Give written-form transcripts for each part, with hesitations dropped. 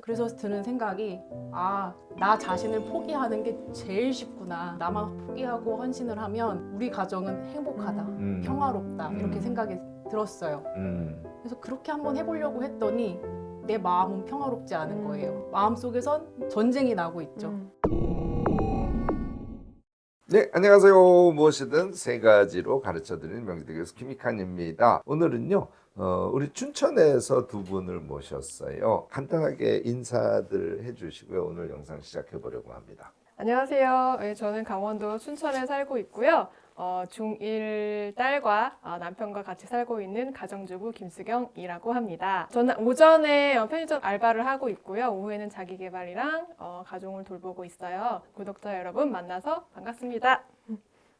그래서 드는 생각이 나 자신을 포기하는 게 제일 쉽구나. 나만 포기하고 헌신을 하면 우리 가정은 행복하다, 평화롭다 이렇게 생각이 들었어요. 그래서 그렇게 한번 해보려고 했더니 내 마음은 평화롭지 않은 거예요. 마음속에선 전쟁이 나고 있죠. 네, 안녕하세요. 무엇이든 세 가지로 가르쳐드리는 명지대교수 김익환입니다. 오늘은요, 우리 춘천에서 두 분을 모셨어요. 간단하게 인사들 해주시고요. 오늘 영상 시작해 보려고 합니다. 안녕하세요. 저는 강원도 춘천에 살고 있고요. 중1 딸과 남편과 같이 살고 있는 가정주부 김수경이라고 합니다. 저는 오전에 편의점 알바를 하고 있고요. 오후에는 자기계발이랑 가정을 돌보고 있어요. 구독자 여러분 만나서 반갑습니다.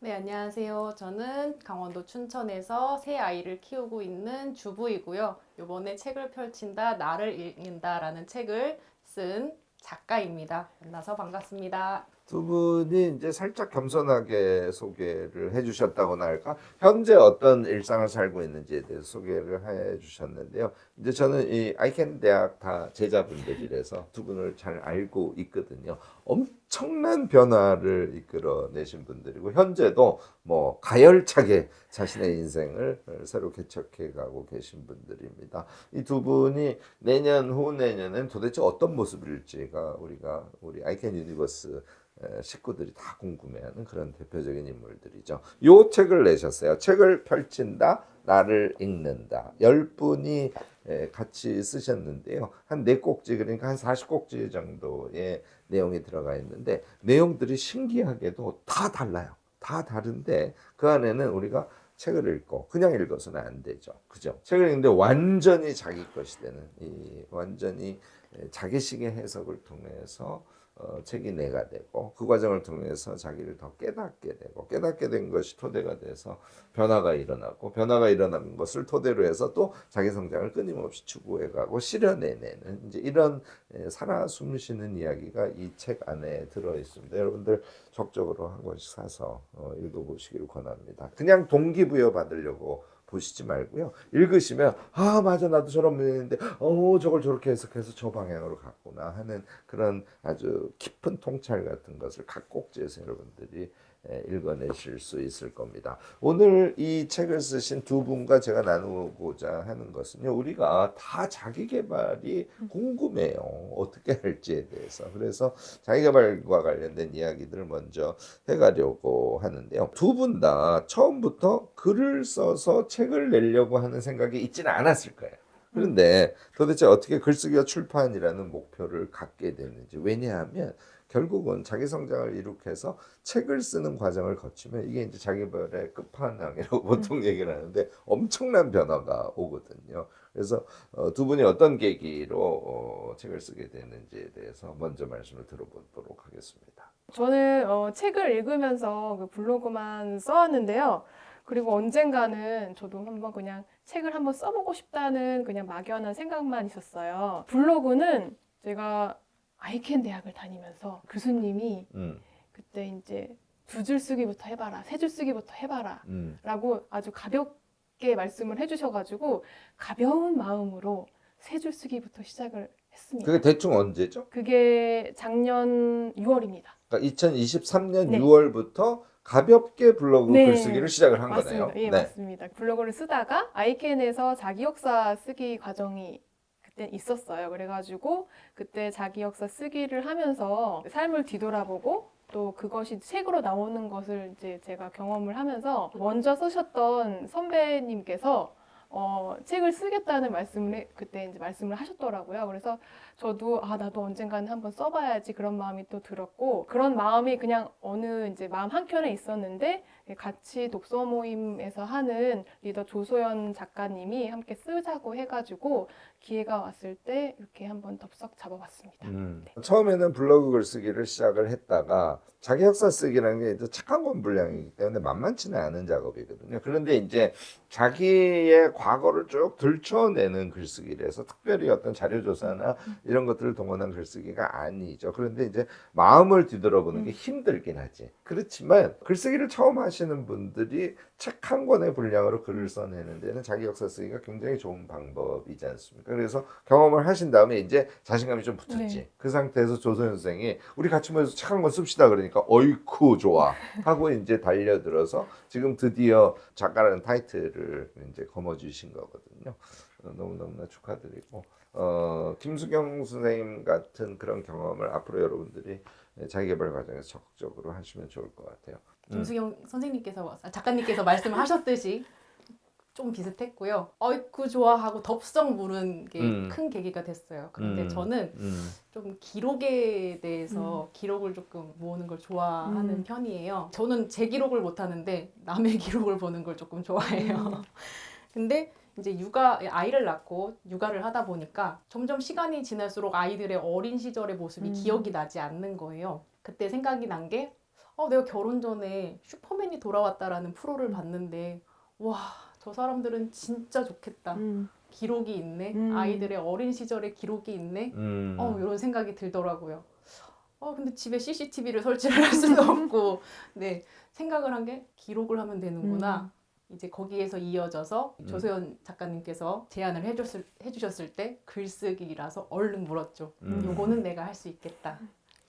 네, 안녕하세요. 저는 강원도 춘천에서 세 아이를 키우고 있는 주부이고요. 이번에 책을 펼친다, 나를 읽는다라는 책을 쓴 작가입니다. 만나서 반갑습니다. 두 분이 이제 살짝 겸손하게 소개를 해주셨다고나 할까? 현재 어떤 일상을 살고 있는지에 대해서 소개를 해주셨는데요. 이제 저는 이 아이캔 대학 다 제자분들이라서 두 분을 잘 알고 있거든요. 엄청난 변화를 이끌어내신 분들이고 현재도 뭐 가열차게 자신의 인생을 새로 개척해 가고 계신 분들입니다. 이 두 분이 내년 후내년엔 도대체 어떤 모습일지가 우리 아이캔 유니버스 식구들이 다 궁금해하는 그런 대표적인 인물들이죠. 요 책을 내셨어요. 책을 펼친다, 나를 읽는다. 10분이 같이 쓰셨는데요. 한 4꼭지, 그러니까 한 40꼭지 정도의 내용이 들어가 있는데 내용들이 신기하게도 다 달라요. 다 다른데 그 안에는 우리가 책을 읽고 그냥 읽어서는 안 되죠. 그죠? 책을 읽는데 완전히 자기 것이 되는 완전히 자기식의 해석을 통해서 책이 내가 되고 그 과정을 통해서 자기를 더 깨닫게 되고 깨닫게 된 것이 토대가 돼서 변화가 일어나고 변화가 일어난 것을 토대로 해서 또 자기 성장을 끊임없이 추구해가고 실현해내는 이제 이런 살아 숨쉬는 이야기가 이 책 안에 들어 있습니다. 여러분들 적극적으로 한 권씩 사서 읽어보시기를 권합니다. 그냥 동기부여 받으려고 보시지 말고요. 읽으시면 맞아 나도 저런 면인데 저걸 저렇게 해석해서 저 방향으로 갔구나 하는 그런 아주 깊은 통찰 같은 것을 각 꼭지에서 여러분들이 읽어내실 수 있을 겁니다. 오늘 이 책을 쓰신 두 분과 제가 나누고자 하는 것은요. 우리가 다 자기계발이 궁금해요. 어떻게 할지에 대해서. 그래서 자기계발과 관련된 이야기들을 먼저 해가려고 하는데요. 두 분 다 처음부터 글을 써서 책을 내려고 하는 생각이 있지는 않았을 거예요. 그런데 도대체 어떻게 글쓰기와 출판이라는 목표를 갖게 됐는지. 왜냐하면 결국은 자기 성장을 이룩해서 책을 쓰는 과정을 거치면 이게 이제 자기발의 끝판왕이라고 보통 얘기를 하는데 엄청난 변화가 오거든요. 그래서 두 분이 어떤 계기로 책을 쓰게 됐는지에 대해서 먼저 말씀을 들어보도록 하겠습니다. 저는 책을 읽으면서 그 블로그만 써왔는데요. 그리고 언젠가는 저도 한번 그냥 책을 한번 써보고 싶다는 그냥 막연한 생각만 있었어요. 블로그는 제가 아이캔 대학을 다니면서 교수님이 그때 이제 2줄 쓰기부터 해봐라, 3줄 쓰기부터 해봐라 라고 아주 가볍게 말씀을 해주셔가지고 가벼운 마음으로 3줄 쓰기부터 시작을 했습니다. 그게 대충 언제죠? 그게 작년 6월입니다. 그러니까 2023년 네. 6월부터 가볍게 블로그 네. 글쓰기를 시작을 한 맞습니다. 거네요. 예, 네. 맞습니다. 블로그를 쓰다가 아이캔에서 자기 역사 쓰기 과정이 그때 있었어요. 그래가지고 그때 자기 역사 쓰기를 하면서 삶을 뒤돌아보고 또 그것이 책으로 나오는 것을 이제 제가 경험을 하면서 먼저 쓰셨던 선배님께서 책을 쓰겠다는 그때 이제 말씀을 하셨더라고요. 그래서 저도 나도 언젠가는 한번 써봐야지 그런 마음이 또 들었고 그런 마음이 그냥 어느 이제 마음 한켠에 있었는데 같이 독서 모임에서 하는 리더 조소연 작가님이 함께 쓰자고 해가지고 기회가 왔을 때 이렇게 한번 덥석 잡아봤습니다. 네. 처음에는 블로그 글쓰기를 시작을 했다가 자기 역사 쓰기라는 게 이제 착한 권 분량이기 때문에 만만치는 않은 작업이거든요. 그런데 이제 자기의 과거를 쭉 들춰내는 글쓰기라서 특별히 어떤 자료조사나 이런 것들을 동원한 글쓰기가 아니죠. 그런데 이제 마음을 뒤돌아보는 게 힘들긴 하지. 그렇지만 글쓰기를 처음 하시는 분들이 책 한 권의 분량으로 글을 써내는 데는 자기 역사 쓰기가 굉장히 좋은 방법이지 않습니까? 않습니까? 그래서 경험을 하신 다음에 이제 자신감이 좀 붙었지. 네. 그 상태에서 조선 선생이 우리 같이 모여서 책 한 권 씁시다 그러니까 어이쿠 좋아 하고 이제 달려들어서 지금 드디어 작가라는 타이틀을 이제 거머쥐신 거거든요. 너무너무나 축하드리고 김수경 선생님 같은 그런 경험을 앞으로 여러분들이 자기개발 과정에서 적극적으로 하시면 좋을 것 같아요. 김수경 선생님께서 작가님께서 말씀하셨듯이 좀 비슷했고요. 어이쿠 좋아하고 덥석 물은 게 큰 계기가 됐어요. 그런데 저는 좀 기록에 대해서 기록을 조금 모으는 걸 좋아하는 편이에요. 저는 제 기록을 못 하는데 남의 기록을 보는 걸 조금 좋아해요. 근데 이제 아이를 낳고 육아를 하다 보니까 점점 시간이 지날수록 아이들의 어린 시절의 모습이 기억이 나지 않는 거예요. 그때 생각이 난 게 내가 결혼 전에 슈퍼맨이 돌아왔다라는 프로를 봤는데 와, 저 사람들은 진짜 좋겠다. 기록이 있네. 아이들의 어린 시절의 기록이 있네. 이런 생각이 들더라고요. 근데 집에 CCTV를 설치를 할 수도 없고, 네, 생각을 한 게 기록을 하면 되는구나. 이제 거기에서 이어져서 조세현 작가님께서 제안을 해주셨을 때 글쓰기라서 얼른 물었죠. 요거는 내가 할 수 있겠다.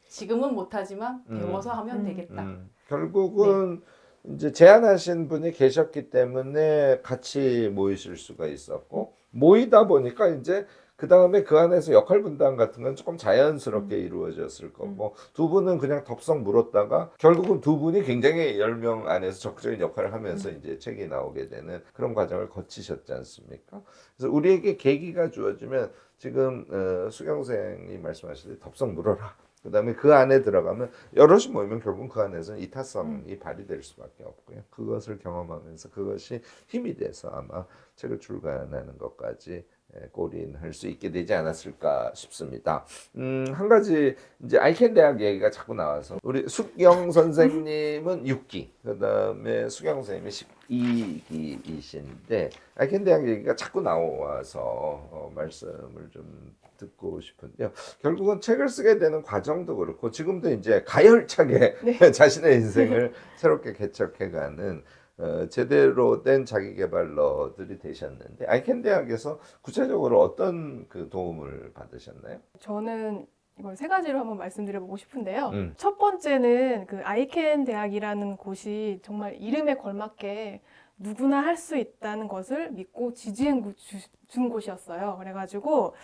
지금은 못하지만 배워서 하면 되겠다. 결국은 이제 제안하신 분이 계셨기 때문에 같이 모이실 수가 있었고 모이다 보니까 이제 그 다음에 그 안에서 역할 분담 같은 건 조금 자연스럽게 이루어졌을 거고 두 분은 그냥 덥석 물었다가 결국은 두 분이 굉장히 10명 안에서 적극적인 역할을 하면서 이제 책이 나오게 되는 그런 과정을 거치셨지 않습니까? 그래서 우리에게 계기가 주어지면 지금 수경 선생님 말씀하실 때 덥석 물어라. 그 다음에 그 안에 들어가면 여럿이 모이면 결국은 그 안에서는 이타성이 발휘될 수밖에 없고요. 그것을 경험하면서 그것이 힘이 돼서 아마 책을 출간하는 것까지 골인할 수 있게 되지 않았을까 싶습니다. 한 가지 이제 아이캔 대학 얘기가 자꾸 나와서 우리 숙영 선생님은 6기, 그 다음에 수경 선생님이 12기이신데 아이캔 대학 얘기가 자꾸 나와서 말씀을 좀 듣고 싶은데요. 결국은 책을 쓰게 되는 과정도 그렇고 지금도 이제 가열차게 네. 자신의 인생을 새롭게 개척해가는 제대로 된 자기계발러들이 되셨는데 아이캔 대학에서 구체적으로 어떤 그 도움을 받으셨나요? 저는 이걸 세 가지로 한번 말씀드려보고 싶은데요. 첫 번째는 그 아이캔 대학이라는 곳이 정말 이름에 걸맞게 누구나 할 수 있다는 것을 믿고 지지해 준 곳이었어요. 그래가지고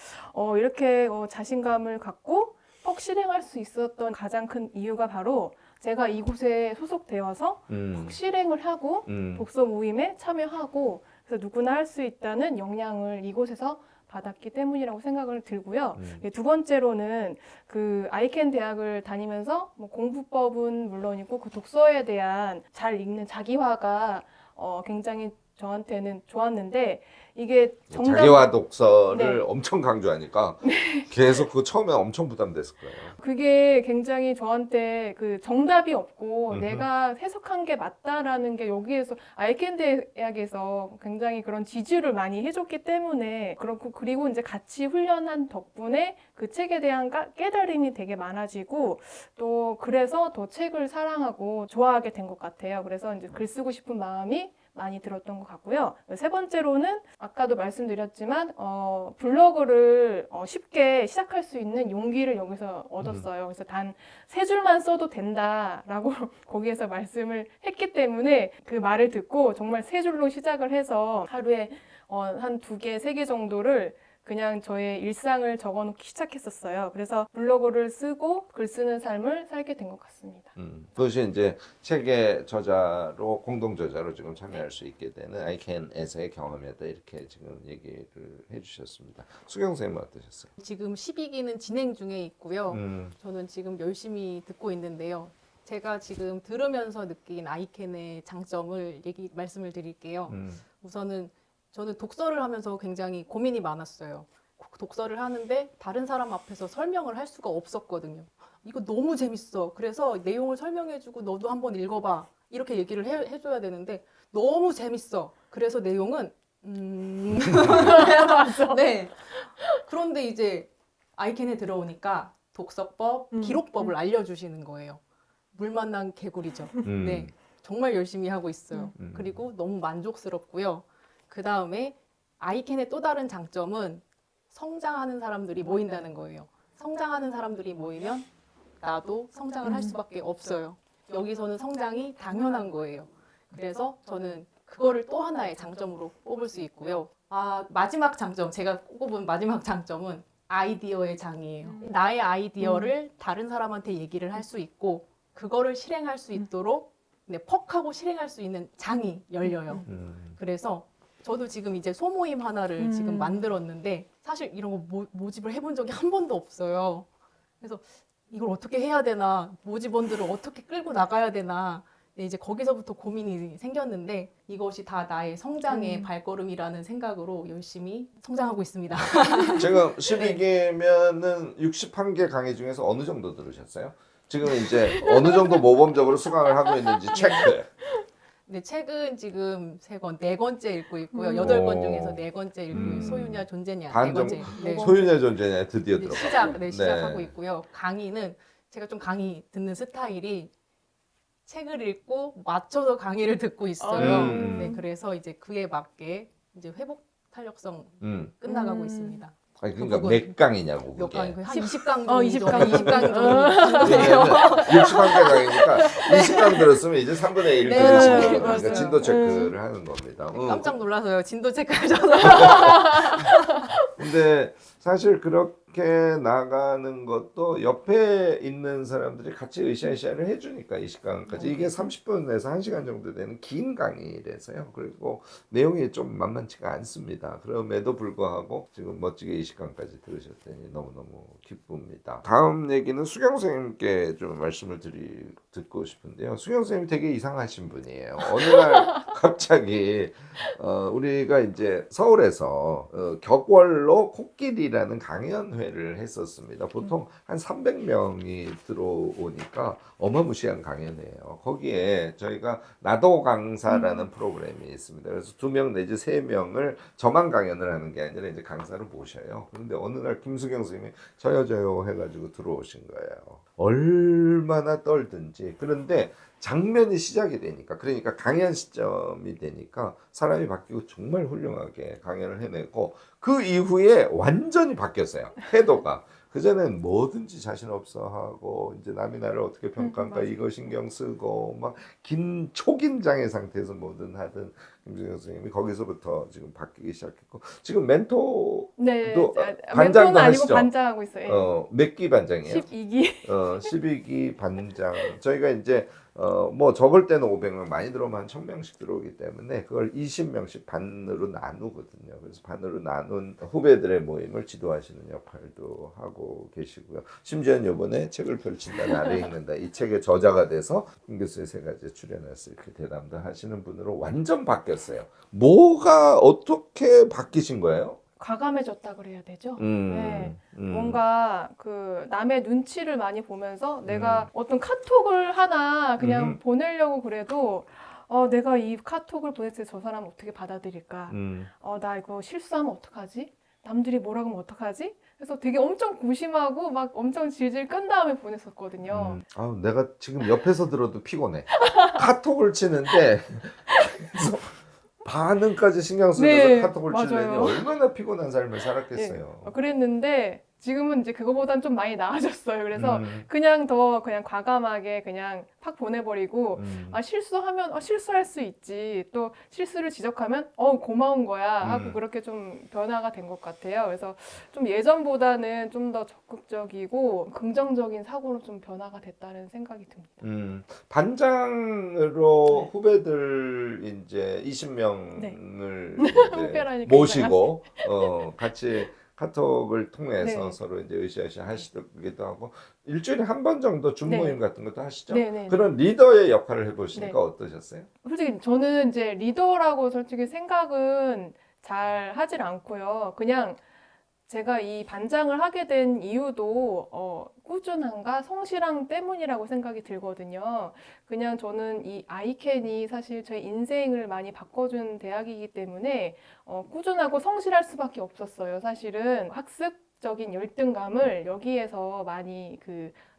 이렇게 자신감을 갖고 퍽 실행할 수 있었던 가장 큰 이유가 바로 제가 이곳에 소속되어서 퍽 실행을 하고 독서 모임에 참여하고 그래서 누구나 할 수 있다는 역량을 이곳에서 받았기 때문이라고 생각을 들고요. 두 번째로는 그 아이캔 대학을 다니면서 뭐 공부법은 물론이고 그 독서에 대한 잘 읽는 자기화가 굉장히 저한테는 좋았는데 이게 자기화 독서를 네. 엄청 강조하니까 계속 그 처음에 엄청 부담됐을 거예요. 그게 굉장히 저한테 그 정답이 없고 내가 해석한 게 맞다라는 게 여기에서 아이캔 대학에서 굉장히 그런 지지를 많이 해줬기 때문에 그렇고 그리고 이제 같이 훈련한 덕분에 그 책에 대한 깨달음이 되게 많아지고 또 그래서 더 책을 사랑하고 좋아하게 된 것 같아요. 그래서 이제 글 쓰고 싶은 마음이 많이 들었던 것 같고요. 세 번째로는 아까도 말씀드렸지만 블로그를 쉽게 시작할 수 있는 용기를 여기서 얻었어요. 그래서 단 3줄만 써도 된다라고 거기에서 말씀을 했기 때문에 그 말을 듣고 정말 3줄로 시작을 해서 하루에 한 2개, 3개 정도를 그냥 저의 일상을 적어놓기 시작했었어요. 그래서 블로그를 쓰고 글 쓰는 삶을 살게 된 것 같습니다. 그것이 이제 책의 저자로 공동 저자로 지금 참여할 수 있게 되는 아이캔에서의 경험이었다 이렇게 지금 얘기를 해주셨습니다. 수경 선생님은 어떠셨어요? 지금 12기는 진행 중에 있고요. 저는 지금 열심히 듣고 있는데요. 제가 지금 들으면서 느낀 아이캔의 장점을 말씀을 드릴게요. 우선은 저는 독서를 하면서 굉장히 고민이 많았어요. 독서를 하는데 다른 사람 앞에서 설명을 할 수가 없었거든요. 이거 너무 재밌어. 그래서 내용을 설명해주고 너도 한번 읽어봐. 이렇게 얘기를 해줘야 되는데 너무 재밌어. 그래서 내용은 네. 그런데 이제 아이캔에 들어오니까 독서법, 기록법을 알려주시는 거예요. 물 만난 개구리죠. 네. 정말 열심히 하고 있어요. 그리고 너무 만족스럽고요. 그 다음에 아이캔의 또 다른 장점은 성장하는 사람들이 모인다는 거예요. 성장하는 사람들이 모이면 나도 성장을 할 수밖에 없어요. 여기서는 성장이 당연한 거예요. 그래서 저는 그거를 또 하나의 장점으로 꼽을 수 있고요. 마지막 장점, 제가 꼽은 마지막 장점은 아이디어의 장이에요. 나의 아이디어를 다른 사람한테 얘기를 할 수 있고 그거를 실행할 수 있도록 퍽하고 실행할 수 있는 장이 열려요. 그래서 저도 지금 이제 소모임 하나를 지금 만들었는데 사실 이런 거 모집을 해본 적이 한 번도 없어요. 그래서 이걸 어떻게 해야 되나, 모집원들을 어떻게 끌고 나가야 되나, 이제 거기서부터 고민이 생겼는데 이것이 다 나의 성장의 발걸음이라는 생각으로 열심히 성장하고 있습니다. 지금 12기면은 61개 강의 중에서 어느 정도 들으셨어요? 지금 이제 어느 정도 모범적으로 수강을 하고 있는지 체크. 네, 책은 지금 4권째 읽고 있고요. 8권 중에서 4권째 읽고 있고요. 소유냐 존재냐 반 4권째. 네. 소유냐 존재냐 드디어 들어가. 시작하고 있고요. 강의는 제가 좀 강의 듣는 스타일이 책을 읽고 맞춰서 강의를 듣고 있어요. 네, 그래서 이제 그에 맞게 이제 회복 탄력성 끝나가고 있습니다. 아니 그러니까 몇 강이냐고 몇 그게. 강? 한 20강 20강. 20강 정도. 왜냐면 60강대 강이니까 20강 들었으면 이제 3분의 1 네, 들으신 거거든요. 맞아요. 그러니까 진도 체크를 하는 겁니다. 깜짝 놀라서요. 진도 체크하셔서. 근데 사실 그렇게 나가는 것도 옆에 있는 사람들이 같이 으쌰으쌰를 해주니까 20강까지 이게 30분에서 1시간 정도 되는 긴 강의라서요. 그리고 내용이 좀 만만치가 않습니다. 그럼에도 불구하고 지금 멋지게 20강까지 들으셨더니 너무너무 기쁩니다. 다음 얘기는 수경 선생님께 좀 말씀을 듣고 싶은데요. 수경 선생님이 되게 이상하신 분이에요. 어느 날 갑자기 우리가 이제 서울에서 격월로 코끼리라는 강연회를 했었습니다. 보통 한 300명이 들어오니까 어마무시한 강연회예요. 거기에 저희가 나도 강사라는 프로그램이 있습니다. 그래서 2명 내지 3명을 저만 강연을 하는 게 아니라 이제 강사를 모셔요. 그런데 어느 날 김수경 선생님이 저요 해가지고 들어오신 거예요. 얼마나 떨든지. 그런데 장면이 시작이 되니까, 그러니까 강연 시점이 되니까 사람이 바뀌고 정말 훌륭하게 강연을 해내고 그 이후에 완전히 바뀌었어요. 태도가. 그전엔 뭐든지 자신 없어 하고 이제 남이 나를 어떻게 평가할까 이거 신경 쓰고 막 초긴장의 상태에서 뭐든 하든 김수경 선생님이 거기서부터 지금 바뀌기 시작했고 지금 멘토도 반장도 멘토는 아니고 하시죠? 반장하고 있어요. 몇 기 반장이에요? 12기. 12기 반장. 저희가 이제 뭐 적을 때는 500명, 많이 들어오면 한 1000명씩 들어오기 때문에 그걸 20명씩 반으로 나누거든요. 그래서 반으로 나눈 후배들의 모임을 지도하시는 역할도 하고 계시고요. 심지어는 이번에 책을 펼친다, 나를 읽는다 이 책의 저자가 돼서 김 교수의 3가지에 출연해서 이렇게 대담도 하시는 분으로 완전 바뀌었어요. 뭐가 어떻게 바뀌신 거예요? 과감해졌다 그래야 되죠. 네. 뭔가 그 남의 눈치를 많이 보면서 내가 어떤 카톡을 하나 그냥 보내려고 그래도 내가 이 카톡을 보냈을 때 저 사람 어떻게 받아들일까? 나 이거 실수하면 어떡하지? 남들이 뭐라고 하면 어떡하지? 그래서 되게 엄청 고심하고 막 엄청 질질 끈 다음에 보냈었거든요. 내가 지금 옆에서 들어도 피곤해. 카톡을 치는데 계속 반응까지 신경 쓰면서 카톡을 치려니 얼마나 피곤한 삶을 살았겠어요. 그랬는데 지금은 이제 그거보단 좀 많이 나아졌어요. 그래서 그냥 과감하게 그냥 팍 보내버리고 실수하면 실수할 수 있지. 또 실수를 지적하면 고마운 거야 하고 그렇게 좀 변화가 된 것 같아요. 그래서 좀 예전보다는 좀 더 적극적이고 긍정적인 사고로 좀 변화가 됐다는 생각이 듭니다. 반장으로 후배들 이제 20명을 모시고 같이 카톡을 통해서 서로 이제 으쌰으쌰 하시기도 하고 일주일에 한 번 정도 줌모임 같은 것도 하시죠? 그런 리더의 역할을 해보시니까 어떠셨어요? 솔직히 저는 이제 리더라고 솔직히 생각은 잘 하질 않고요. 그냥 제가 이 반장을 하게 된 이유도 꾸준함과 성실함 때문이라고 생각이 들거든요. 그냥 저는 이 아이캔이 사실 제 인생을 많이 바꿔준 대학이기 때문에 꾸준하고 성실할 수밖에 없었어요. 사실은 학습적인 열등감을 여기에서 많이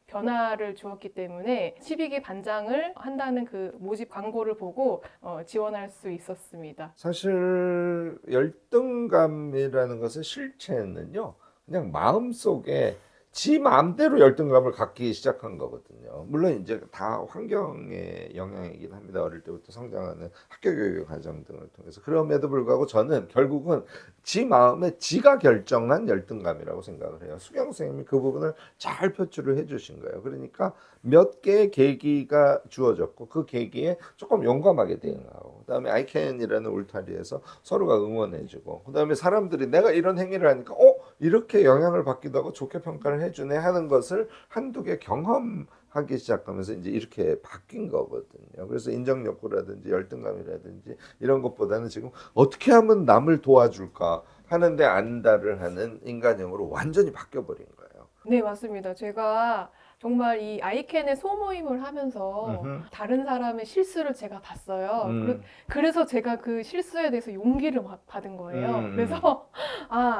변화를 주었기 때문에 12기 반장을 한다는 그 모집 광고를 보고 지원할 수 있었습니다. 사실 열등감이라는 것의 실체는요, 그냥 마음속에 지 마음대로 열등감을 갖기 시작한 거거든요. 물론 이제 다 환경의 영향이긴 합니다. 어릴 때부터 성장하는 학교 교육 과정 등을 통해서. 그럼에도 불구하고 저는 결국은 지 마음에 지가 결정한 열등감이라고 생각을 해요. 수경 선생님이 그 부분을 잘 표출을 해주신 거예요. 그러니까 몇 개의 계기가 주어졌고 그 계기에 조금 용감하게 대응하고, 그다음에 아이캔이라는 울타리에서 서로가 응원해주고, 그다음에 사람들이 내가 이런 행위를 하니까 이렇게 영향을 받기도 하고 좋게 평가를 해주네 하는 것을 한두 개 경험하기 시작하면서 이제 이렇게 바뀐 거거든요. 그래서 인정 욕구라든지 열등감이라든지 이런 것보다는 지금 어떻게 하면 남을 도와줄까 하는데 안달을 하는 인간형으로 완전히 바뀌어버린 거예요. 네, 맞습니다. 제가 정말 이 아이캔의 소모임을 하면서 다른 사람의 실수를 제가 봤어요. 그래서 제가 그 실수에 대해서 용기를 받은 거예요. 그래서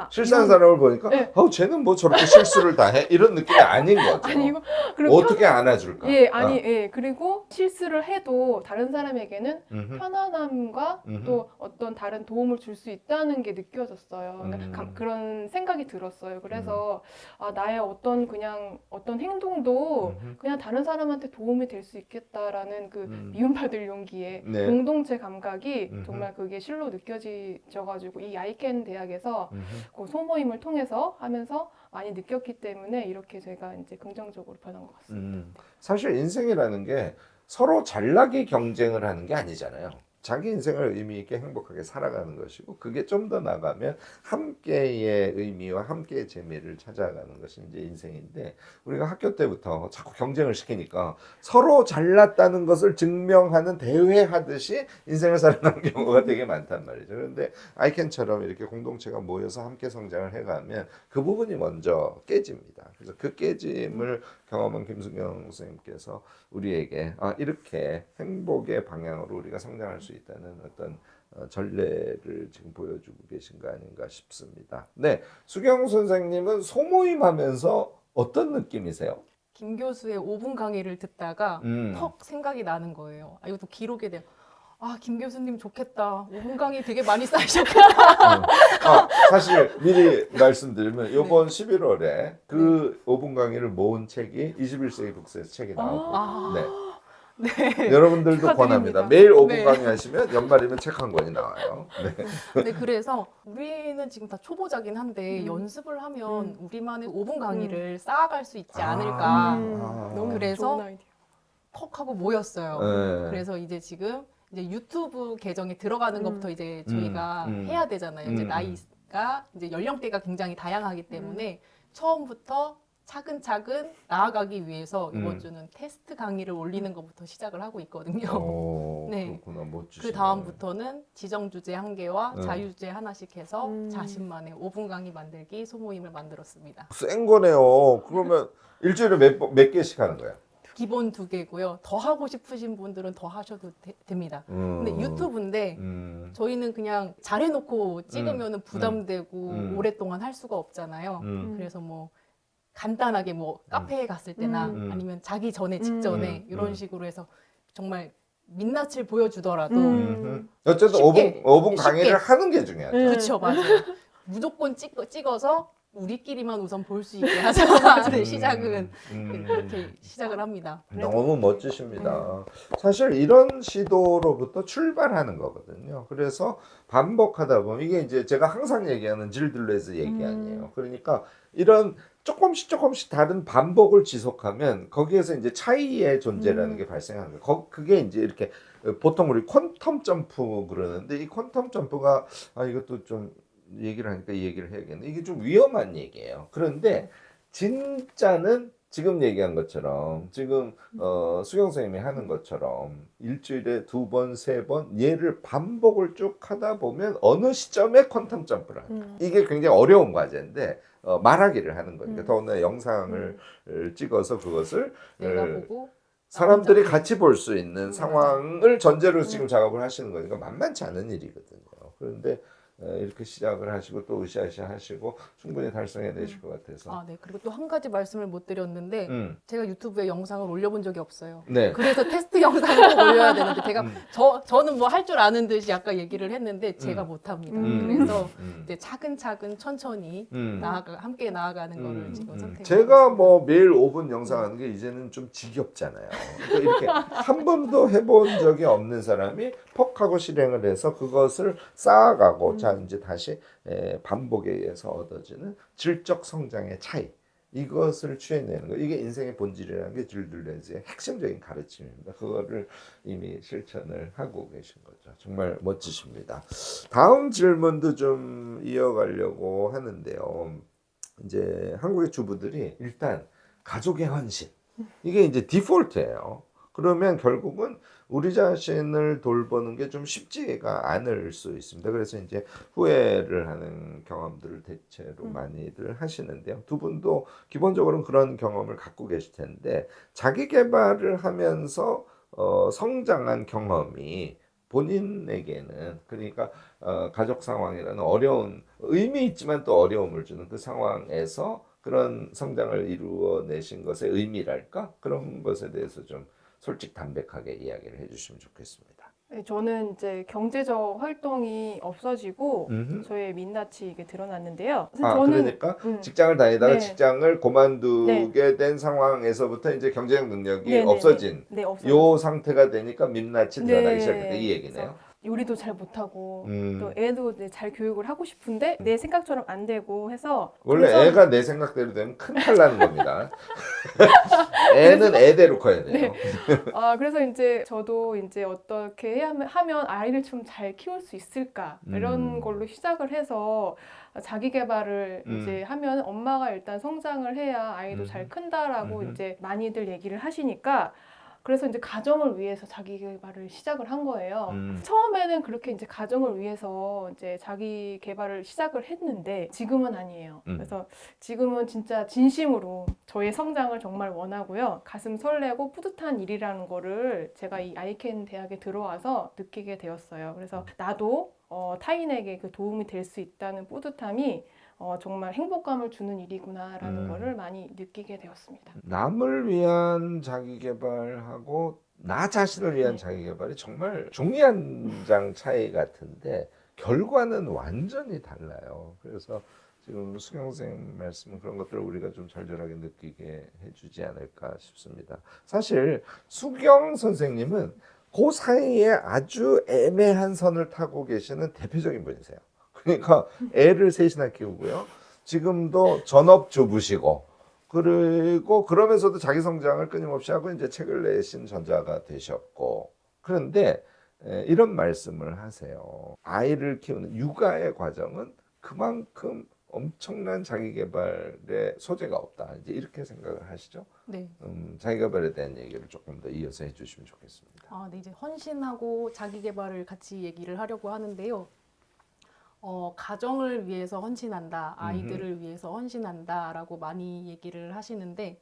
실수하는 사람을 보니까 네. 쟤는 뭐 저렇게 실수를 다 해? 이런 느낌이 아닌 거죠. 아니고 그리고 어떻게 안아줄까? 그리고 실수를 해도 다른 사람에게는 편안함과 또 어떤 다른 도움을 줄 수 있다는 게 느껴졌어요. 그러니까 그런 생각이 들었어요. 그래서 나의 어떤 행동도 그냥 다른 사람한테 도움이 될 수 있겠다라는 그 미움받을 용기에 네. 공동체 감각이 정말 그게 실로 느껴져가지고 이 아이캔 대학에서 그 소모임을 통해서 하면서 많이 느꼈기 때문에 이렇게 제가 이제 긍정적으로 변한 것 같습니다. 사실 인생이라는 게 서로 잘나게 경쟁을 하는 게 아니잖아요. 자기 인생을 의미 있게 행복하게 살아가는 것이고, 그게 좀 더 나가면 함께의 의미와 함께의 재미를 찾아가는 것이 이제 인생인데, 우리가 학교 때부터 자꾸 경쟁을 시키니까 서로 잘났다는 것을 증명하는 대회하듯이 인생을 살아가는 경우가 되게 많단 말이죠. 그런데 아이캔처럼 이렇게 공동체가 모여서 함께 성장을 해가면 그 부분이 먼저 깨집니다. 그래서 그 깨짐을 경험한 김수경 선생님께서 우리에게 이렇게 행복의 방향으로 우리가 성장할 수 있다는 어떤 전례를 지금 보여주고 계신 거 아닌가 싶습니다. 네, 수경 선생님은 소모임 하면서 어떤 느낌이세요? 김 교수의 5분 강의를 듣다가 퍽 생각이 나는 거예요. 이것도 기록에 대한. 김 교수님 좋겠다. 5분 강의 되게 많이 쌓으셨구나. 사실 미리 말씀드리면 이번 11월에 그 5분 강의를 모은 책이 21세기 북스에서 책이 나오고, 네. 여러분들도 축하드립니다. 권합니다. 매일 5분 네. 강의 하시면 연말이면 책 한 권이 나와요. 네, 그래서 우리는 지금 다 초보자긴 한데 연습을 하면 우리만의 5분 강의를 쌓아갈 수 있지 않을까. 너무 그래서 좋은 아이디어. 퍽 하고 모였어요. 네. 그래서 이제 지금 이제 유튜브 계정에 들어가는 것부터 이제 저희가 해야 되잖아요. 이제 나이가 이제 연령대가 굉장히 다양하기 때문에 처음부터 차근차근 나아가기 위해서 이번 주는 테스트 강의를 올리는 것부터 시작을 하고 있거든요. 네. 그렇구나. 멋지시네. 그 다음부터는 지정 주제 한 개와 자유 주제 하나씩 해서 자신만의 5분 강의 만들기 소모임을 만들었습니다. 센 거네요. 그러면 일주일에 몇 개씩 하는 거야? 기본 2개고요. 더 하고 싶으신 분들은 더 하셔도 됩니다. 근데 유튜브인데 저희는 그냥 잘해놓고 찍으면 부담되고 오랫동안 할 수가 없잖아요. 그래서 뭐 간단하게 뭐 카페에 갔을 때나 아니면 자기 전에 직전에 이런 식으로 해서 정말 민낯을 보여주더라도 어쨌든 쉽게, 5분 강의를 쉽게. 하는 게 중요하죠. 그렇죠, 맞아요. 무조건 찍어서 우리끼리만 우선 볼 수 있게 하자. 네, 시작은 그렇게 시작을 합니다. 너무 멋지십니다. 사실 이런 시도로부터 출발하는 거거든요. 그래서 반복하다 보면 이게 이제 제가 항상 얘기하는 질들레즈 얘기 아니에요. 그러니까 이런 조금씩 다른 반복을 지속하면 거기에서 이제 차이의 존재라는 게 발생하는 거예요. 그게 이제 이렇게 보통 우리 퀀텀 점프 그러는데, 이 퀀텀 점프가 이것도 좀 얘기를 하니까 이 얘기를 해야겠네. 이게 좀 위험한 얘기예요. 그런데 진짜는 지금 얘기한 것처럼, 지금 수경 선생님이 하는 것처럼 일주일에 2번, 3번 얘를 반복을 쭉 하다 보면 어느 시점에 퀀텀 점프를 한다. 이게 굉장히 어려운 과제인데 말하기를 하는 거니까 더군다나 영상을 찍어서 그것을 내가 보고 사람들이 같이 볼 수 있는 상황을 전제로 지금 작업을 하시는 거니까 만만치 않은 일이거든요. 그런데 이렇게 시작을 하시고 또 으쌰으쌰 하시고 충분히 달성해내실 것 같아서. 아, 네. 그리고 또 한 가지 말씀을 못 드렸는데 제가 유튜브에 영상을 올려본 적이 없어요. 네. 그래서 테스트 영상을 꼭 올려야 되는데 제가 저는 뭐 할 줄 아는 듯이 아까 얘기를 했는데 제가 못합니다. 그래서 이제 차근차근 천천히 함께 나아가는 거를 지금 선택을 제가 뭐 매일 5분 영상 하는 게 이제는 좀 지겹잖아요. 그러니까 이렇게 한 번도 해본 적이 없는 사람이 퍽 하고 실행을 해서 그것을 쌓아가고 자 이제 다시 반복에 의해서 얻어지는 질적 성장의 차이. 이것을 취해내는 거. 이게 인생의 본질이라는 게 줄둘레즈의 핵심적인 가르침입니다. 그거를 이미 실천을 하고 계신 거죠. 정말 멋지십니다. 다음 질문도 좀 이어가려고 하는데요. 이제 한국의 주부들이 일단 가족의 헌신. 이게 이제 디폴트예요. 그러면 결국은 우리 자신을 돌보는 게 좀 쉽지가 않을 수 있습니다. 그래서 이제 후회를 하는 경험들을 대체로 많이들 하시는데요. 두 분도 기본적으로는 그런 경험을 갖고 계실 텐데 자기 개발을 하면서 성장한 경험이 본인에게는 그러니까 가족 상황이라는 어려운 의미 있지만 또 어려움을 주는 그 상황에서 그런 성장을 이루어내신 것의 의미랄까? 그런 것에 대해서 좀 솔직 담백하게 이야기를 해주시면 좋겠습니다. 네, 저는 이제 경제적 활동이 없어지고 저의 민낯이 이게 드러났는데요. 그러니까 직장을 다니다가 네. 직장을 그만두게 된 상황에서부터 이제 경제적 능력이 네, 없어진 네, 요 상태가 되니까 민낯이 드러나기 네. 시작했다 이 얘기네요. 요리도 잘 못하고 또 애도 이제 잘 교육을 하고 싶은데 내 생각처럼 안 되고 해서 원래 애가 내 생각대로 되면 큰 탈 나는 겁니다. 애는 애대로 커야 돼요. 그래서 이제 저도 이제 어떻게 해야 하면 아이를 좀 잘 키울 수 있을까 이런 걸로 시작을 해서 자기 개발을 이제 하면 엄마가 일단 성장을 해야 아이도 잘 큰다라고 이제 많이들 얘기를 하시니까 그래서 이제 가정을 위해서 자기 개발을 시작을 한 거예요. 처음에는 그렇게 이제 가정을 위해서 이제 자기 개발을 시작을 했는데 지금은 아니에요. 그래서 지금은 진짜 진심으로 저의 성장을 정말 원하고요. 가슴 설레고 뿌듯한 일이라는 거를 제가 이 아이캔 대학에 들어와서 느끼게 되었어요. 그래서 나도 타인에게 그 도움이 될 수 있다는 뿌듯함이 정말 행복감을 주는 일이구나라는 거를 많이 느끼게 되었습니다. 남을 위한 자기 개발하고 나 자신을 위한 자기 개발이 정말 종이한 차이 같은데 결과는 완전히 달라요. 그래서 지금 수경 선생님 말씀은 그런 것들을 우리가 좀 절절하게 느끼게 해주지 않을까 싶습니다. 사실 수경 선생님은 그 사이에 아주 애매한 선을 타고 계시는 대표적인 분이세요. 그러니까 애를 셋이나 키우고요. 지금도 전업주부시고 그리고 그러면서도 자기 성장을 끊임없이 하고 이제 책을 내신 전자가 되셨고 그런데 이런 말씀을 하세요. 아이를 키우는 육아의 과정은 그만큼 엄청난 자기 개발의 소재가 없다. 이제 이렇게 생각을 하시죠? 네. 자기 개발에 대한 얘기를 조금 더 이어서 해주시면 좋겠습니다. 네, 이제 헌신하고 자기 개발을 같이 얘기를 하려고 하는데요. 가정을 위해서 헌신한다, 아이들을 위해서 헌신한다라고 많이 얘기를 하시는데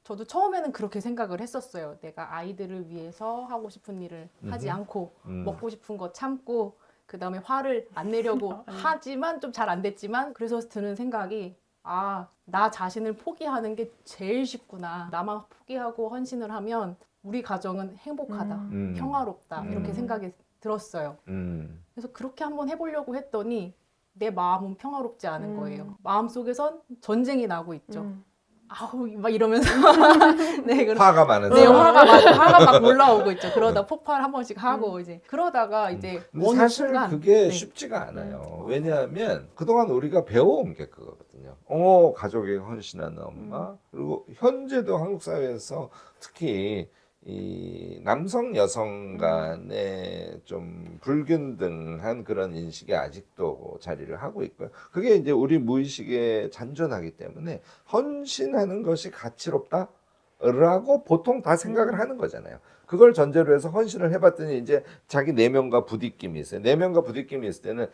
저도 처음에는 그렇게 생각을 했었어요. 내가 아이들을 위해서 하고 싶은 일을 하지 않고 먹고 싶은 거 참고 그 다음에 화를 안 내려고 하지만 좀 잘 안 됐지만 그래서 드는 생각이 나 자신을 포기하는 게 제일 쉽구나. 나만 포기하고 헌신을 하면 우리 가정은 행복하다, 평화롭다 이렇게 생각이 들었어요. 그래서 그렇게 한번 해보려고 했더니 내 마음은 평화롭지 않은 거예요. 마음속에선 전쟁이 나고 있죠. 아우 막 이러면서 네, 화가 많은 네, 사람. 화가 막 올라오고 있죠. 그러다 폭발 한 번씩 하고 이제 그러다가 이제 어느 사실 순간 그게 쉽지가 않아요. 왜냐하면 그동안 우리가 배워온 게 그거거든요. 가족에게 헌신하는 엄마. 그리고 현재도 한국 사회에서 특히 이 남성 여성 간의 좀 불균등한 그런 인식이 아직도 자리를 하고 있고요. 그게 이제 우리 무의식에 잔존하기 때문에 헌신하는 것이 가치롭다라고 보통 다 생각을 하는 거잖아요. 그걸 전제로 해서 헌신을 해봤더니 이제 자기 내면과 부딪힘이 있어요. 내면과 부딪힘이 있을 때는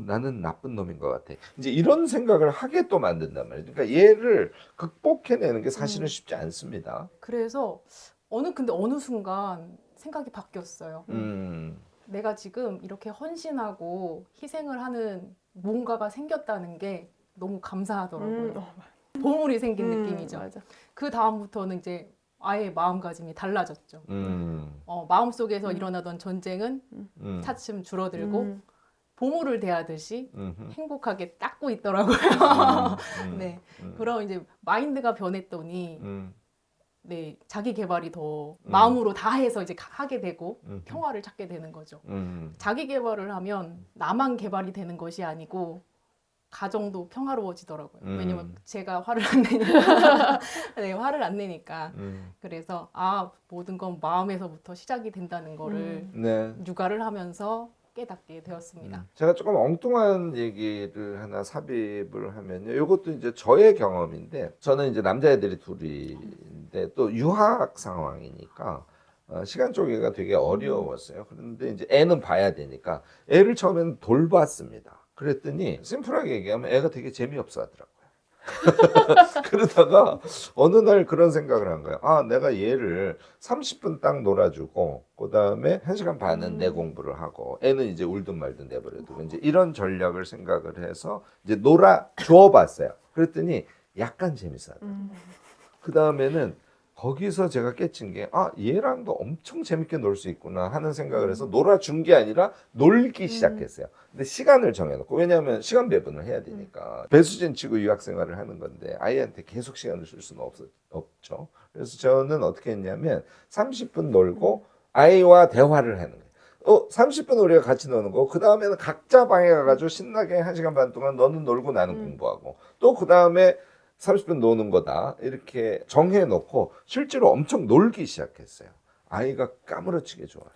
나는 나쁜 놈인 것 같아. 이제 이런 생각을 하게 또 만든단 말이에요. 그러니까 얘를 극복해내는 게 사실은 쉽지 않습니다. 그래서 근데 어느 순간 생각이 바뀌었어요. 내가 지금 이렇게 헌신하고 희생을 하는 뭔가가 생겼다는 게 너무 감사하더라고요. 보물이 생긴 느낌이죠. 맞아. 그 다음부터는 이제 아예 마음가짐이 달라졌죠. 마음속에서 일어나던 전쟁은 차츰 줄어들고 보물을 대하듯이 행복하게 닦고 있더라고요. 네, 그럼 이제 마인드가 변했더니 네, 자기 개발이 더 마음으로 다해서 이제 하게 되고 평화를 찾게 되는 거죠. 자기 개발을 하면 나만 개발이 되는 것이 아니고 가정도 평화로워지더라고요. 왜냐면 제가 화를 안 내니까. 네, 화를 안 내니까. 그래서 모든 건 마음에서부터 시작이 된다는 거를 네. 육아를 하면서 깨닫게 되었습니다. 제가 조금 엉뚱한 얘기를 하나 삽입을 하면요. 이것도 이제 저의 경험인데, 저는 이제 남자애들이 둘인데 또 유학 상황이니까 시간 쪼개기가 되게 어려웠어요. 그런데 이제 애는 봐야 되니까 애를 처음에는 돌봤습니다. 그랬더니 심플하게 얘기하면 애가 되게 재미없어 하더라고요. 그러다가 어느 날 그런 생각을 한 거예요. 내가 얘를 30분 딱 놀아주고 그 다음에 1시간 반은 내 공부를 하고 애는 이제 울든 말든 내버려두고 이제 이런 전략을 생각을 해서 이제 놀아주어 봤어요. 그랬더니 약간 재밌어 하더라고요. 그 다음에는 거기서 제가 깨친 게 얘랑도 엄청 재밌게 놀 수 있구나 하는 생각을 해서 놀아준 게 아니라 놀기 시작했어요. 근데 시간을 정해놓고, 왜냐하면 시간 배분을 해야 되니까 배수진 치고 유학 생활을 하는 건데 아이한테 계속 시간을 줄 수는 없죠. 그래서 저는 어떻게 했냐면 30분 놀고 아이와 대화를 하는 거예요. 30분 우리가 같이 노는 거, 그 다음에는 각자 방에 가가지고 신나게 1시간 반 동안 너는 놀고 나는 공부하고, 또 그 다음에 30분 노는 거다 이렇게 정해놓고 실제로 엄청 놀기 시작했어요. 아이가 까무러치게 좋아해요.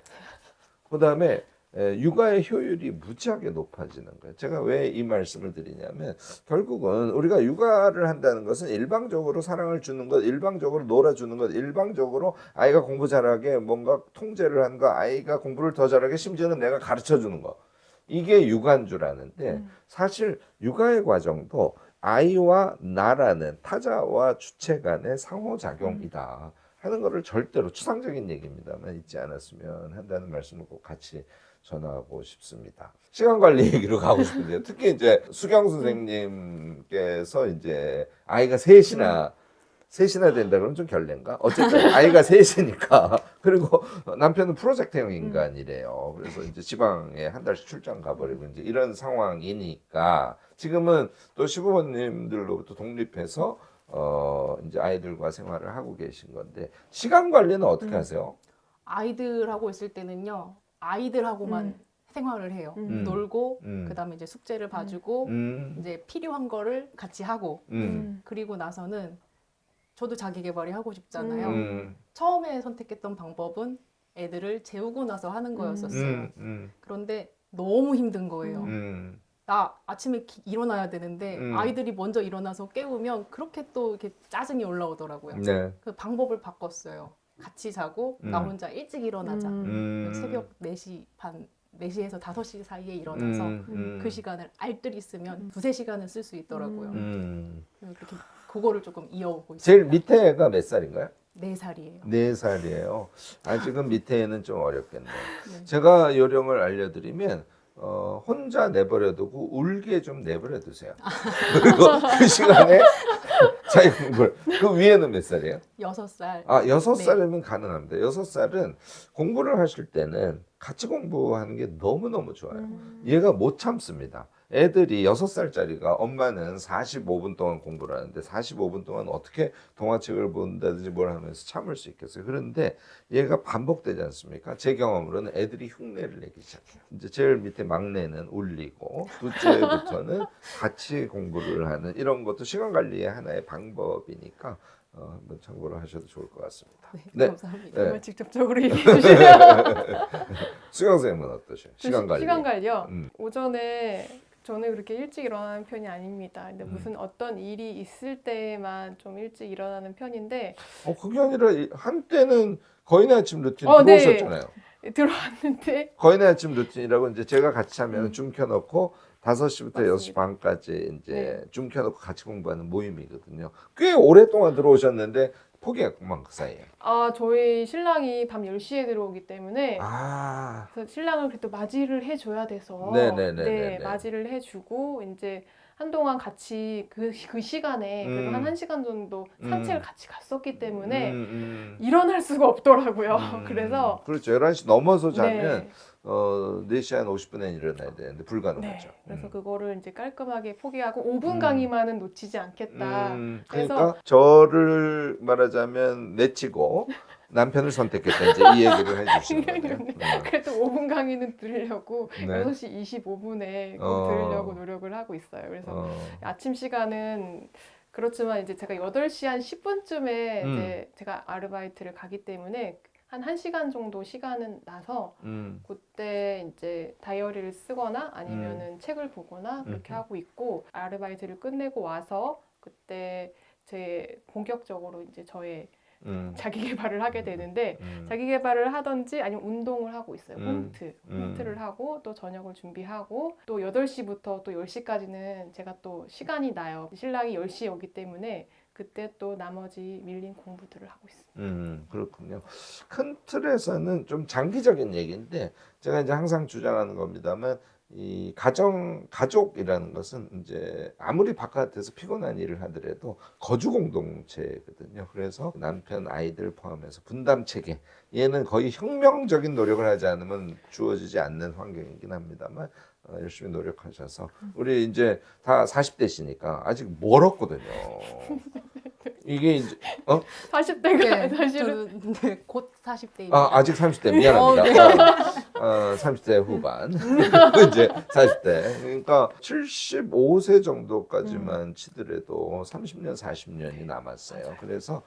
그 다음에 육아의 효율이 무지하게 높아지는 거예요. 제가 왜 이 말씀을 드리냐면, 결국은 우리가 육아를 한다는 것은 일방적으로 사랑을 주는 것, 일방적으로 놀아주는 것, 일방적으로 아이가 공부 잘하게 뭔가 통제를 하는 거, 아이가 공부를 더 잘하게 심지어는 내가 가르쳐주는 거, 이게 육아인 줄 아는데 사실 육아의 과정도 아이와 나라는 타자와 주체 간의 상호작용이다 하는 것을 절대로, 추상적인 얘기입니다만 잊지 않았으면 한다는 말씀을 꼭 같이 전하고 싶습니다. 시간 관리 얘기로 가고 싶은데요. 특히 이제 수경 선생님께서 이제 아이가 셋이나 된다 그러면 좀 결례인가? 어쨌든 아이가 셋이니까. 그리고 남편은 프로젝트형 인간이래요. 그래서 이제 지방에 한 달씩 출장 가버리고 이제 이런 상황이니까 지금은 또 시부모님들로부터 독립해서 이제 아이들과 생활을 하고 계신 건데, 시간 관리는 어떻게 하세요? 아이들하고 있을 때는요, 아이들하고만 생활을 해요. 놀고 그다음에 이제 숙제를 봐주고 이제 필요한 거를 같이 하고 그리고 나서는 저도 자기 개발이 하고 싶잖아요. 처음에 선택했던 방법은 애들을 재우고 나서 하는 거였었어요. 그런데 너무 힘든 거예요. 나 아침에 일어나야 되는데 아이들이 먼저 일어나서 깨우면 그렇게 또 이렇게 짜증이 올라오더라고요. 네. 그 방법을 바꿨어요. 같이 자고 나 혼자 일찍 일어나자. 새벽 4시 반, 4시에서 5시 사이에 일어나서 그 시간을 알뜰히 쓰면 2-3시간을 쓸 수 있더라고요. 그렇게 그거를 조금 이어오고 있습니다. 제일 밑에 애가 몇 살인가요? 4살이에요. 4살이에요. 아직은 밑에 애는 좀 어렵겠네요. 네. 제가 요령을 알려드리면 혼자 내버려두고 울게 좀 내버려두세요. 그리고 그 시간에 자기 공부를. 그 위에는 몇 살이에요? 6살. 6살이면 가능합니다. 6살은 공부를 하실 때는 같이 공부하는 게 너무너무 좋아요. 얘가 못 참습니다. 애들이 6살짜리가 엄마는 45분 동안 공부를 하는데 45분 동안 어떻게 동화책을 본다든지 뭘 하면서 참을 수 있겠어요. 그런데 얘가 반복되지 않습니까? 제 경험으로는 애들이 흉내를 내기 시작해요. 이제 제일 밑에 막내는 울리고 둘째부터는 같이 공부를 하는, 이런 것도 시간 관리의 하나의 방법이니까 한번 참고를 하셔도 좋을 것 같습니다. 네, 감사합니다. 네. 정말 직접적으로 얘기해 주시면. 수경 선생님은 어떠세요? 시간 관리. 시간 관리요? 오전에 저는 그렇게 일찍 일어나는 편이 아닙니다. 근데 무슨 어떤 일이 있을 때만 좀 일찍 일어나는 편인데, 그게 아니라 한때는 거인의 아침 루틴 네. 들어오셨잖아요. 들어왔는데 거인의 아침 루틴이라고 이제 제가 같이 하면 줌 켜놓고 5시부터 맞습니다. 6시 반까지 이제 네. 줌 켜놓고 같이 공부하는 모임이거든요. 꽤 오랫동안 들어오셨는데 포기했구만 그 사이에. 저희 신랑이 밤 10시에 들어오기 때문에 아, 그래서 신랑을 그래도 맞이를 해줘야 돼서 네네네네네. 맞이를 해주고 이제 한동안 같이 그 시간에 그래도 한 1시간 정도 산책을 같이 갔었기 때문에 일어날 수가 없더라고요. 그래서 그렇죠. 11시 넘어서 자면 네. 4시 한 50분에 일어나야 되는데 불가능하죠. 네. 그래서 그거를 이제 깔끔하게 포기하고 5분 강의만은 놓치지 않겠다. 그래서 그러니까 저를 말하자면 내치고 남편을 선택했다 이제 이 얘기를 해주시는 거네요. 그래도 5분 강의는 들으려고 네. 6시 25분에 꼭 어. 들으려고 노력을 하고 있어요. 그래서 아침 시간은 그렇지만 이제 제가 8시 한 10분쯤에 이제 제가 아르바이트를 가기 때문에 한 1시간 정도 시간은 나서 그때 이제 다이어리를 쓰거나 아니면은 책을 보거나 그렇게 하고 있고 아르바이트를 끝내고 와서 그때 제 본격적으로 이제 저의 자기 개발을 하게 되는데 자기 개발을 하든지 아니면 운동을 하고 있어요. 홈트를 하고 또 저녁을 준비하고 또 8시부터 또 10시까지는 제가 또 시간이 나요. 신랑이 10시에 오기 때문에 그때 또 나머지 밀린 공부들을 하고 있습니다. 그렇군요. 큰 틀에서는 좀 장기적인 얘기인데 제가 이제 항상 주장하는 겁니다만 이 가족이라는 것은 이제 아무리 바깥에서 피곤한 일을 하더라도 거주 공동체거든요. 그래서 남편, 아이들 포함해서 분담 체계 얘는 거의 혁명적인 노력을 하지 않으면 주어지지 않는 환경이긴 합니다만 열심히 노력하셔서 우리 이제 다 40대시니까 아직 멀었거든요. 이게 이제 40대가 네, 사실은 저는 네, 곧 40대입니다. 아직 30대 미안합니다. 네. 30대 후반 이제 40대 그러니까 75세 정도까지만 치더라도 30년 40년이 남았어요. 그래서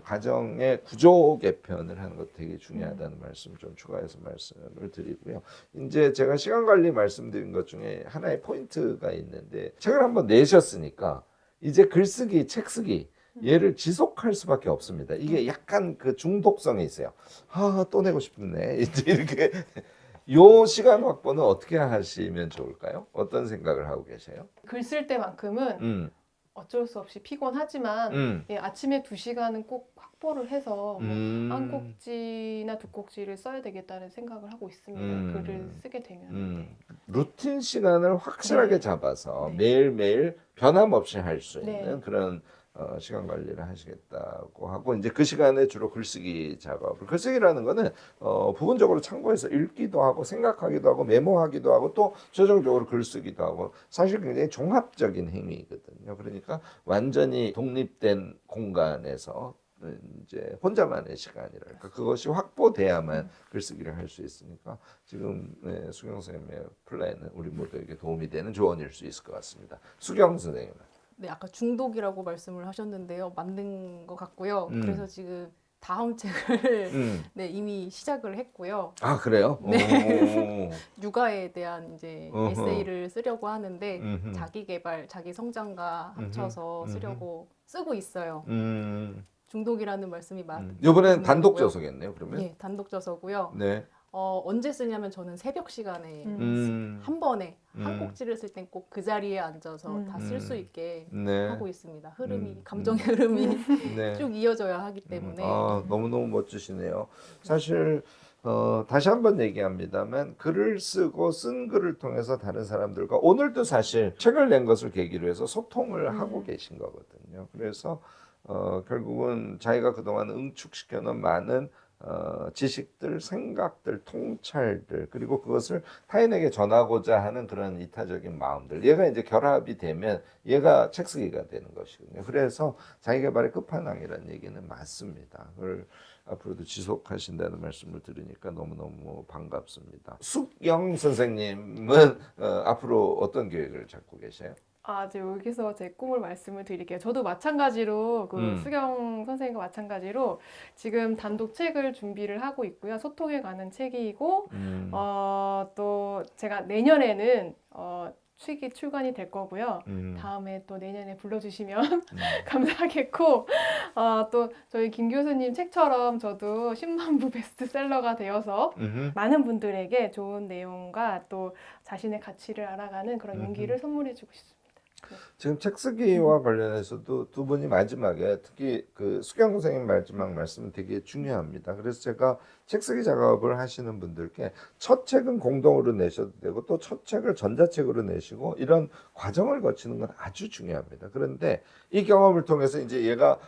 가정의 구조 개편을 하는 것도 되게 중요하다는 말씀 좀 추가해서 말씀을 드리고요. 이제 제가 시간 관리 말씀드린 것 중에 하나의 포인트가 있는데 책을 한번 내셨으니까 이제 글쓰기, 책 쓰기 얘를 지속할 수밖에 없습니다. 이게 약간 그 중독성이 있어요. 또 내고 싶네. 이제 이렇게 요 시간 확보는 어떻게 하시면 좋을까요? 어떤 생각을 하고 계세요? 글 쓸 때만큼은 어쩔 수 없이 피곤하지만 아침에 2시간은 꼭 확보를 해서 한 꼭지나 2꼭지를 써야 되겠다는 생각을 하고 있습니다. 글을 쓰게 되면. 루틴 시간을 확실하게 네. 잡아서 네. 매일매일 변함없이 할 수 네. 있는 그런 시간 관리를 하시겠다고 하고 이제 그 시간에 주로 글쓰기 작업을 글쓰기라는 거는 부분적으로 참고해서 읽기도 하고 생각하기도 하고 메모하기도 하고 또 최종적으로 글쓰기도 하고 사실 굉장히 종합적인 행위거든요. 그러니까 완전히 독립된 공간에서 이제 혼자만의 시간이랄까 그것이 확보돼야만 글쓰기를 할 수 있으니까 지금 수경 선생님의 플랜은 우리 모두에게 도움이 되는 조언일 수 있을 것 같습니다. 수경 선생님은 네, 아까 중독이라고 말씀을 하셨는데요. 맞는 것 같고요. 그래서 지금 다음 책을 네, 이미 시작을 했고요. 아 그래요? 네. 육아에 대한 이제 어허. 에세이를 쓰려고 하는데 자기 개발, 자기 성장과 합쳐서 쓰려고 쓰고 있어요. 중독이라는 말씀이 이번엔 맞는 단독 거고요. 저서겠네요. 그러면 네, 단독 저서고요. 네. 언제 쓰냐면 저는 새벽 시간에 한 번에 한 꼭지를 쓸 땐 꼭 그 자리에 앉아서 다 쓸 수 있게 네. 하고 있습니다. 흐름이 감정의 흐름이 네. 쭉 이어져야 하기 때문에 너무너무 멋지시네요. 사실 다시 한번 얘기합니다만 글을 쓰고 쓴 글을 통해서 다른 사람들과 오늘도 사실 책을 낸 것을 계기로 해서 소통을 하고 계신 거거든요. 그래서 결국은 자기가 그동안 응축시켜 놓은 많은 지식들, 생각들, 통찰들 그리고 그것을 타인에게 전하고자 하는 그런 이타적인 마음들 얘가 이제 결합이 되면 얘가 책쓰기가 되는 것이거든요. 그래서 자기개발의 끝판왕이라는 얘기는 맞습니다. 그걸 앞으로도 지속하신다는 말씀을 들으니까 너무너무 반갑습니다. 숙영 선생님은 앞으로 어떤 계획을 잡고 계세요? 이제 여기서 제 꿈을 말씀을 드릴게요. 저도 마찬가지로 수경 선생님과 마찬가지로 지금 단독 책을 준비를 하고 있고요. 소통에 관한 책이고 또 제가 내년에는 책이 출간이 될 거고요. 다음에 또 내년에 불러주시면 감사하겠고 또 저희 김 교수님 책처럼 저도 10만 부 베스트셀러가 되어서 많은 분들에게 좋은 내용과 또 자신의 가치를 알아가는 그런 용기를 선물해주고 싶습니다. 지금 책 쓰기와 관련해서도 두 분이 마지막에 특히 그 수경 선생님 마지막 말씀은 되게 중요합니다. 그래서 제가 책 쓰기 작업을 하시는 분들께 첫 책은 공동으로 내셔도 되고 또 첫 책을 전자책으로 내시고 이런 과정을 거치는 건 아주 중요합니다. 그런데 이 경험을 통해서 이제 얘가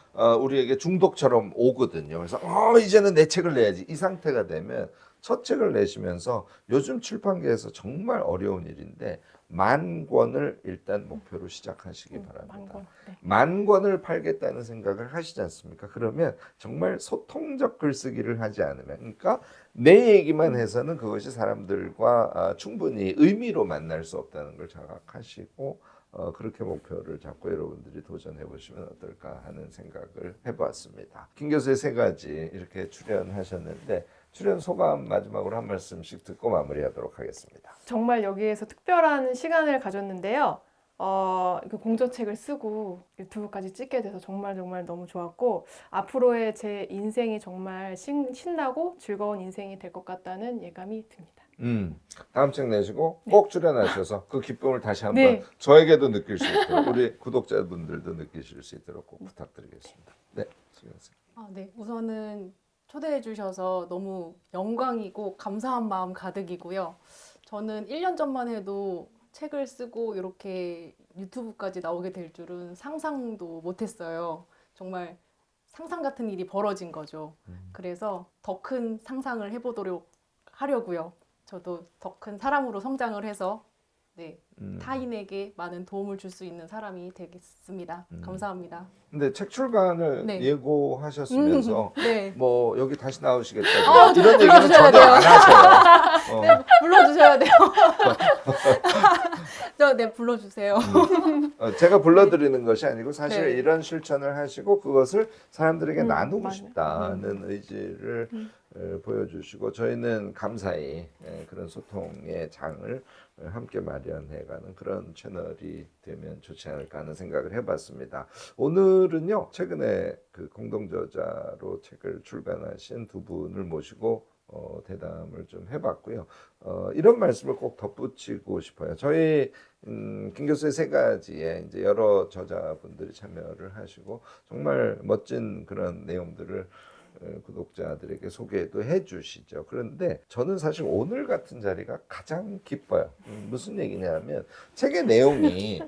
우리에게 중독처럼 오거든요. 그래서 이제는 내 책을 내야지 이 상태가 되면 첫 책을 내시면서 요즘 출판계에서 정말 어려운 일인데 10,000권을 일단 목표로 시작하시기 바랍니다. 10,000권. 네. 10,000권을 팔겠다는 생각을 하시지 않습니까? 그러면 정말 소통적 글쓰기를 하지 않으면, 그러니까 내 얘기만 해서는 그것이 사람들과 충분히 의미로 만날 수 없다는 걸 자각하시고 그렇게 목표를 잡고 여러분들이 도전해 보시면 어떨까 하는 생각을 해보았습니다. 김 교수의 3가지 이렇게 출연하셨는데 출연 소감 마지막으로 한 말씀씩 듣고 마무리하도록 하겠습니다. 정말 여기에서 특별한 시간을 가졌는데요. 그 공저책을 쓰고 유튜브까지 찍게 돼서 정말 너무 좋았고 앞으로의 제 인생이 정말 신나고 즐거운 인생이 될 것 같다는 예감이 듭니다. 다음 책 내시고 꼭 출연하셔서 그 기쁨을 다시 한번 네. 저에게도 느낄 수 있도록 우리 구독자분들도 느끼실 수 있도록 꼭 부탁드리겠습니다. 네, 수고하셨습니다. 네. 우선은 초대해 주셔서 너무 영광이고 감사한 마음 가득이고요. 저는 1년 전만 해도 책을 쓰고 이렇게 유튜브까지 나오게 될 줄은 상상도 못했어요. 정말 상상 같은 일이 벌어진 거죠. 그래서 더 큰 상상을 해보도록 하려고요. 저도 더 큰 사람으로 성장을 해서 네, 타인에게 많은 도움을 줄 수 있는 사람이 되겠습니다. 감사합니다. 근데 책 출간을 네. 예고하셨으면서 네. 뭐 여기 다시 나오시겠다 이런 얘기는 불러주셔야 전혀 안 하세요. 네, 불러주셔야 돼요. 네, 불러주세요. 제가 불러드리는 것이 아니고 사실 네. 이런 실천을 하시고 그것을 사람들에게 나누고 맞아요. 싶다는 의지를 보여주시고 저희는 감사히 그런 소통의 장을 함께 마련해가는 그런 채널이 되면 좋지 않을까 하는 생각을 해봤습니다. 오늘은요 최근에 그 공동저자로 책을 출간하신 두 분을 모시고 대담을 좀 해봤고요. 이런 말씀을 꼭 덧붙이고 싶어요. 저희 김 교수의 3가지에 이제 여러 저자분들이 참여를 하시고 정말 멋진 그런 내용들을 구독자들에게 소개도 해주시죠. 그런데 저는 사실 오늘 같은 자리가 가장 기뻐요. 무슨 얘기냐면 책의 내용이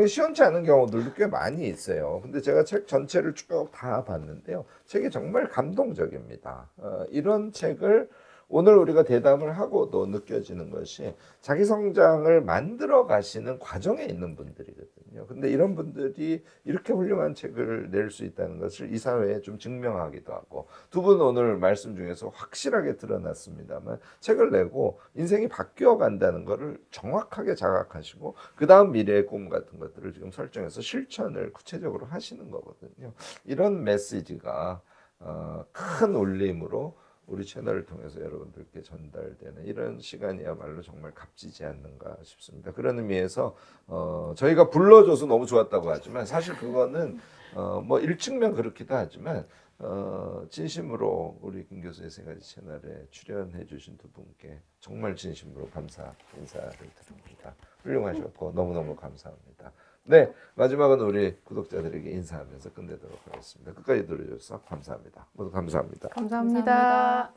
시원치 않은 경우들도 꽤 많이 있어요. 근데 제가 책 전체를 쭉 다 봤는데요. 책이 정말 감동적입니다. 이런 책을 오늘 우리가 대담을 하고도 느껴지는 것이 자기 성장을 만들어 가시는 과정에 있는 분들이거든요. 근데 이런 분들이 이렇게 훌륭한 책을 낼 수 있다는 것을 이 사회에 좀 증명하기도 하고 두 분 오늘 말씀 중에서 확실하게 드러났습니다만 책을 내고 인생이 바뀌어 간다는 것을 정확하게 자각하시고 그 다음 미래의 꿈 같은 것들을 지금 설정해서 실천을 구체적으로 하시는 거거든요. 이런 메시지가 큰 울림으로 우리 채널을 통해서 여러분들께 전달되는 이런 시간이야말로 정말 값지지 않는가 싶습니다. 그런 의미에서 저희가 불러줘서 너무 좋았다고 하지만 사실 그거는 뭐 일측면 그렇기도 하지만 진심으로 우리 김 교수의 3가지 채널에 출연해 주신 두 분께 정말 진심으로 감사 인사를 드립니다. 훌륭하셨고 너무너무 감사합니다. 네, 마지막은 우리 구독자들에게 인사하면서 끝내도록 하겠습니다. 끝까지 들어주셔서 감사합니다. 모두 감사합니다. 감사합니다.